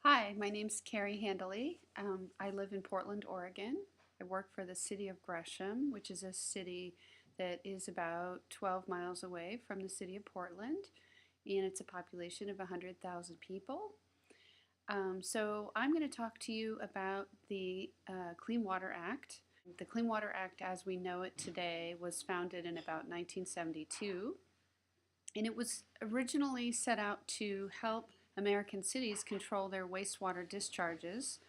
Hi, my name's Keri Handaly. I live in Portland, Oregon. I work for the city of Gresham, which is a city that is about 12 miles away from the city of Portland, and it's a population of 100,000 people. So I'm going to talk to you about the Clean Water Act. The Clean Water Act, as we know it today, was founded in about 1972, and it was originally set out to help American cities control their wastewater discharges,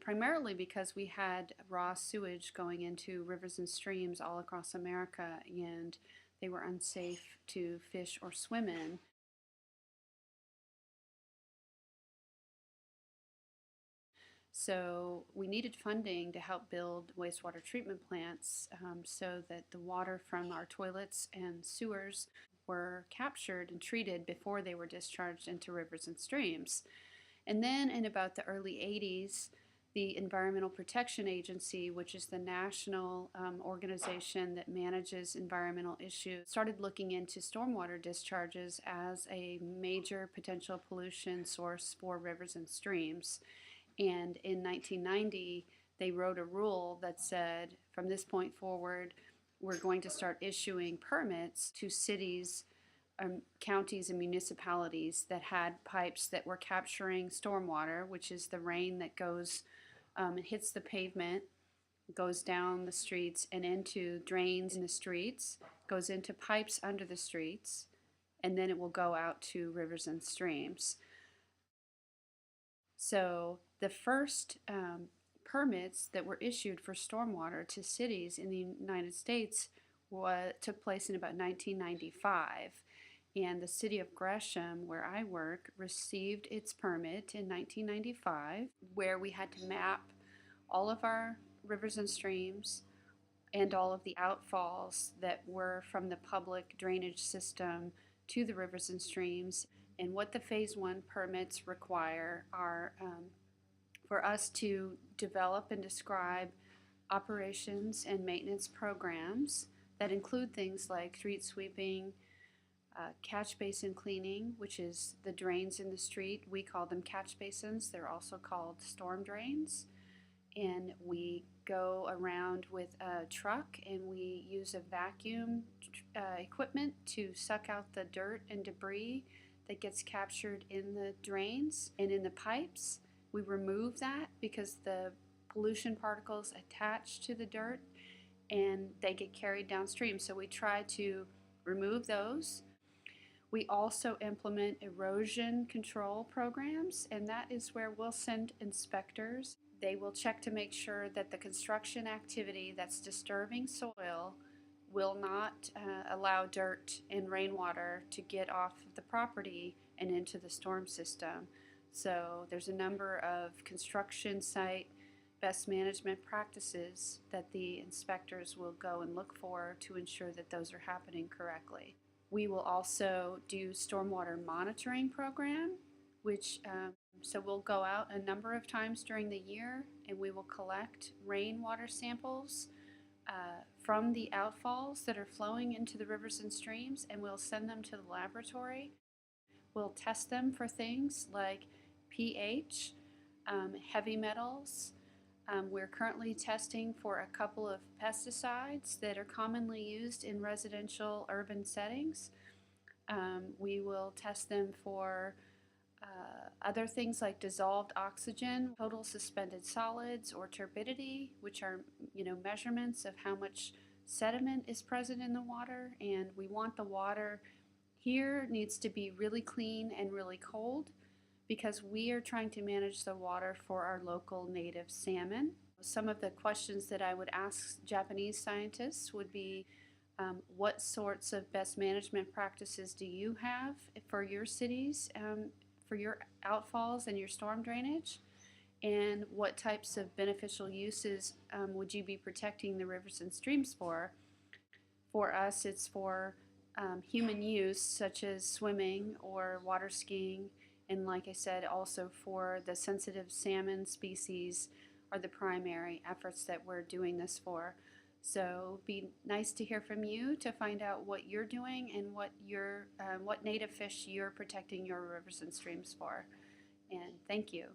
primarily because we had raw sewage going into rivers and streams all across America, and they were unsafe to fish or swim in. So we needed funding to help build wastewater treatment plants so that the water from our toilets and sewers were captured and treated before they were discharged into rivers and streams. And then in about the early 80s, the Environmental Protection Agency, which is the national organization that manages environmental issues, started looking into stormwater discharges as a major potential pollution source for rivers and streams. And in 1990, they wrote a rule that said, from this point forward, we're going to start issuing permits to cities, counties, and municipalities that had pipes that were capturing stormwater, which is the rain that goes and hits the pavement, goes down the streets and into drains in the streets, goes into pipes under the streets, and then it will go out to rivers and streams. So the first permits that were issued for stormwater to cities in the United States took place in about 1995. And the city of Gresham, where I work, received its permit in 1995, where we had to map all of our rivers and streams and all of the outfalls that were from the public drainage system to the rivers and streams. And what the Phase 1 permits require are for us to develop and describe operations and maintenance programs that include things like street sweeping, catch basin cleaning, which is the drains in the street. We call them catch basins. They're also called storm drains. And we go around with a truck and we use a vacuum equipment to suck out the dirt and debris that gets captured in the drains and in the pipes. We remove that because the pollution particles attach to the dirt and they get carried downstream. So we try to remove those. We also implement erosion control programs, and that is where we'll send inspectors. They will check to make sure that the construction activity that's disturbing soil will not allow dirt and rainwater to get off of the property and into the storm system. So there's a number of construction site best management practices that the inspectors will go and look for to ensure that those are happening correctly. We will also do stormwater monitoring program, which so we'll go out a number of times during the year and we will collect rainwater samples from the outfalls that are flowing into the rivers and streams, and we'll send them to the laboratory. We'll test them for things like pH, heavy metals. We're currently testing for a couple of pesticides that are commonly used in residential urban settings. We will test them for other things like dissolved oxygen, total suspended solids, or turbidity, which are measurements of how much sediment is present in the water. And we want the water here needs to be really clean and really cold because we are trying to manage the water for our local native salmon. Some of the questions that I would ask Japanese scientists would be, what sorts of best management practices do you have for your cities, for your outfalls and your storm drainage? And what types of beneficial uses would you be protecting the rivers and streams for? For us, it's for human use, such as swimming or water skiing. And like I said, also for the sensitive salmon species are the primary efforts that we're doing this for. So be nice to hear from you to find out what you're doing and what native fish you're protecting your rivers and streams for. And thank you.